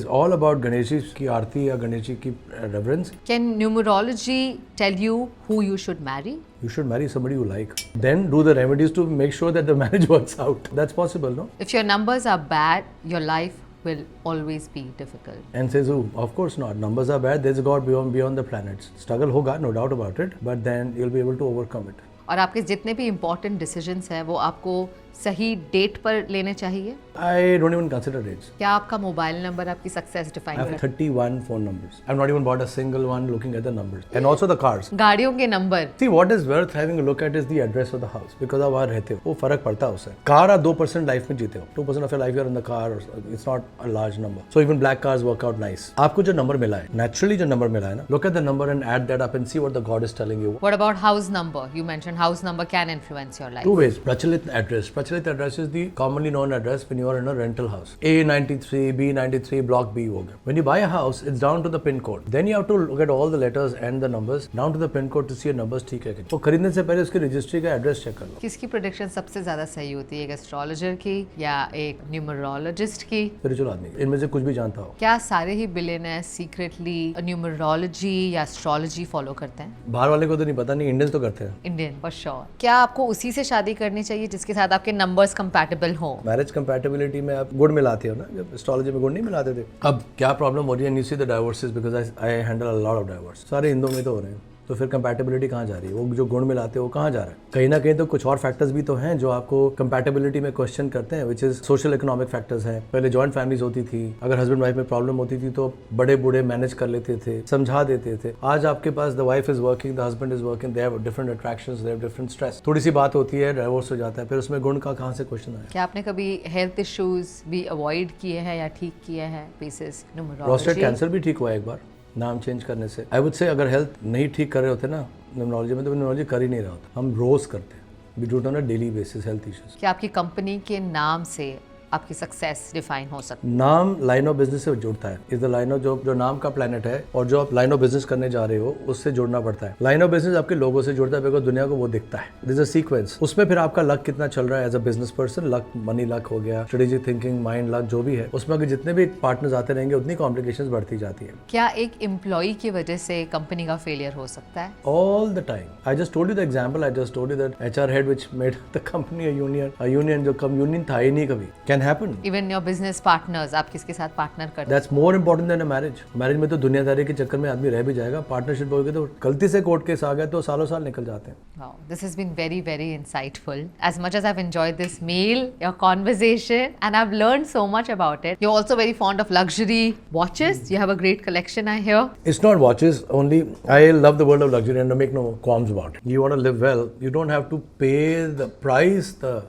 is all about Ganesh ji की आरती या गणेश जी की reverence. Can numerology tell you who you should marry? You should marry somebody you like. Then do the remedies to make sure that the marriage works out. That's possible, no? If your numbers are bad, your life will always be difficult. And says who? Of course not. Numbers are bad. There's a God beyond the planets. Struggle होगा, no doubt about it. But then you'll be able to overcome it. और आपके जितने भी important decisions हैं, वो आपको सही date पर लेने चाहिए. I don't even consider dates. क्या आपका मोबाइल नंबर आपकी सक्सेस डिफाइन I have करता है? 31 phone numbers. I've not even bought a single one looking at the numbers. And also the cars. गाड़ियों के number. See, what is worth having a look at is the address of the house. Because आप वहाँ रहते हो, वो फर्क पड़ता है उससे. कार आप 2% लाइफ में जीते हो. 2% of your life you're in the car. It's not a large number. So even black cars work out nice. आपको जो नंबर मिला है, naturally जो नंबर मिला है ना, look at the number and add that up and see what the God is telling you. What about house number? You mentioned house number can influence your life. Two ways. Prachalit address. Prachalit address is the commonly known address when you are in a rental house. A93, B93, Block B हो गया. When you buy a house, it's down to the pin code. Then you have to look at all the letters and the numbers down to the pin code to see your numbers ठीक है कि नहीं. तो खरीदने से पहले उसकी registry का एड्रेस चेक कर लो. किसकी प्रेडिक्शन सबसे ज्यादा सही होती है, एक एस्ट्रोलॉजर की या एक न्यूमरोलॉजिस्ट की? स्पिरिचुअल आदमी इनमें से कुछ भी जानता हो. क्या सारे ही बिलियनर सीक्रेटली न्यूमरोलॉजी या एस्ट्रोलॉजी फॉलो करते हैं? बाहर वाले को तो नहीं पता, नहीं इंडियंस तो करते हैं. Indian for sure. क्या आपको उसी से शादी करनी चाहिए जिसके साथ आपके नंबर्स कंपैटिबल हो? मैरिज कंपैटिबिलिटी में आप गुड़ मिलाते हो ना, जब एस्ट्रोलॉजी में गुड़ नहीं मिलाते थे. अब क्या प्रॉब्लम हो रही है? You see the divorces because I handle a lot of divorce. सारे हिंदुओं में तो हो रहे हैं. तो फिर कंपैटिबिलिटी कहाँ जा रही है? वो जो गुण मिलाते हो वो कहाँ जा रहा है? कहीं ना कहीं तो कुछ और फैक्टर्स भी तो हैं जो आपको कंपैटिबिलिटी में क्वेश्चन करते हैं, which is social economic factors हैं. पहले जॉइंट फैमिलीज होती थी, अगर हस्बैंड वाइफ में प्रॉब्लम होती थी तो बड़े बूढ़े मैनेज कर लेते थे, समझा देते थे. आज आपके पास the wife is working, the husband is working, they have different attractions, they have different stress. थोड़ी सी बात होती है, डाइवोर्स हो जाता है, फिर उसमें गुण का कहाँ से क्वेश्चन आया? क्या आपने कभी हेल्थ इश्यूज भी अवॉइड किए हैं या ठीक किए हैं बेसिस प्रोस्टेट न्यूमरोलॉजी? कैंसर भी ठीक हुआ एक बार नाम चेंज करने से. आई वुड से अगर हेल्थ नहीं ठीक कर रहे होते ना न्यूमरोलॉजी में, तो न्यूमरोलॉजी कर ही नहीं रहा होता. हम रोज करते हैं, we do it on a daily basis health issues. क्या आपकी कंपनी के नाम से आपकी सक्सेस डिफाइन हो सकती नाम लाइन ऑफ बिजनेस से जुड़ता है. इज द लाइन ऑफ जो नाम का प्लेनेट है और जो आप लाइन ऑफ बिजनेस करने जा रहे हो उससे जुड़ना पड़ता है. लाइन ऑफ बिजनेस आपके लोगों से जुड़ता है बिकॉज दुनिया को वो दिखता है. This a sequence. उसमें फिर आपका लक कितना चल रहा है as a business person. Luck, money luck हो गया, स्ट्रेटेजिक थिंकिंग, माइंड लक, जो भी है उसमें अगर जितने भी पार्टनर्स आते रहेंगे उतनी कॉम्प्लिकेशंस बढ़ती जाती है. क्या एक एम्प्लॉय की वजह से कंपनी का फेलियर हो सकता है? All the time. I just told you the example. I just told you that HR head which made the company a union जो यूनियन था ही नहीं कभी. Can can happen. Even your business partners, आप किसके साथ पार्टनर करते That's more important than a marriage. Marriage में तो दुनियादारी के चक्कर में आदमी रह भी जाएगा, पार्टनरशिप होगी तो गलती से कोर्ट केस आ गए तो सालों साल निकल जाते हैं. Wow, this has been very, very insightful. As much as I've enjoyed this meal, your conversation, and I've learned so much about it. You're also very fond of luxury watches. You have a great collection, I hear. It's not watches only. I love the world of luxury and I make no qualms about it. You want to live well, you don't have to pay the price the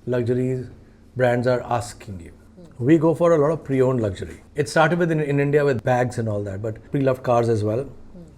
luxuries brands are asking you. We go for a lot of pre-owned luxury. It started with in India with bags and all that, but we love cars as well.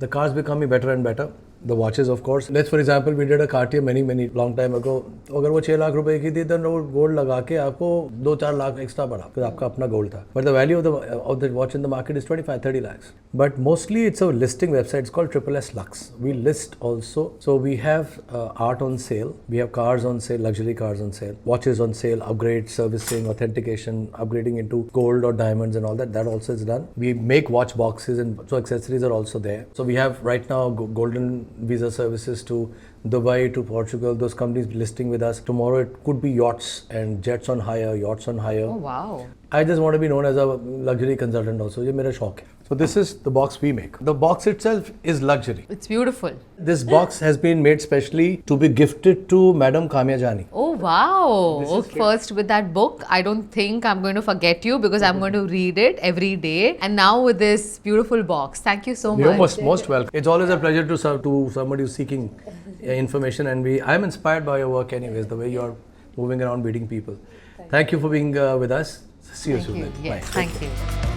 The cars becoming better and better. The watches, of course. Let's, for example, we did a Cartier many long time ago. तो अगर वो 6 लाख रुपए की थी तो वो gold लगा के आपको 2-4 लाख एक्स्ट्रा पड़ा, फिर आपका अपना गोल्ड था. But the value of the watch in the market is 25-30 lakhs. But mostly it's a listing website. It's called Triple S Lux. We list also. So we have art on sale. We have cars on sale, luxury cars on sale, watches on sale, upgrade, servicing, authentication, upgrading into gold or diamonds and all that. That also is done. We make watch boxes and so accessories are also there. So we have right now golden visa services to Dubai, to Portugal, those companies listing with us. Tomorrow it could be yachts and jets on hire, yachts on hire. Oh, wow. I just want to be known as a luxury consultant also. ये मेरा शौक है. So this is the box we make. The box itself is luxury. It's beautiful. This box has been made specially to be gifted to Madam Kamya Jani. Oh, wow. First, with that book, I don't think I'm going to forget you because I'm going to read it every day. And now with this beautiful box. Thank you so You're much. most welcome. It's always a pleasure to serve to somebody who's seeking information, and I'm inspired by your work anyways, the way you're moving around meeting people. Thank you for being with us. See you soon. Thank you. then. Yes, Bye. thank you.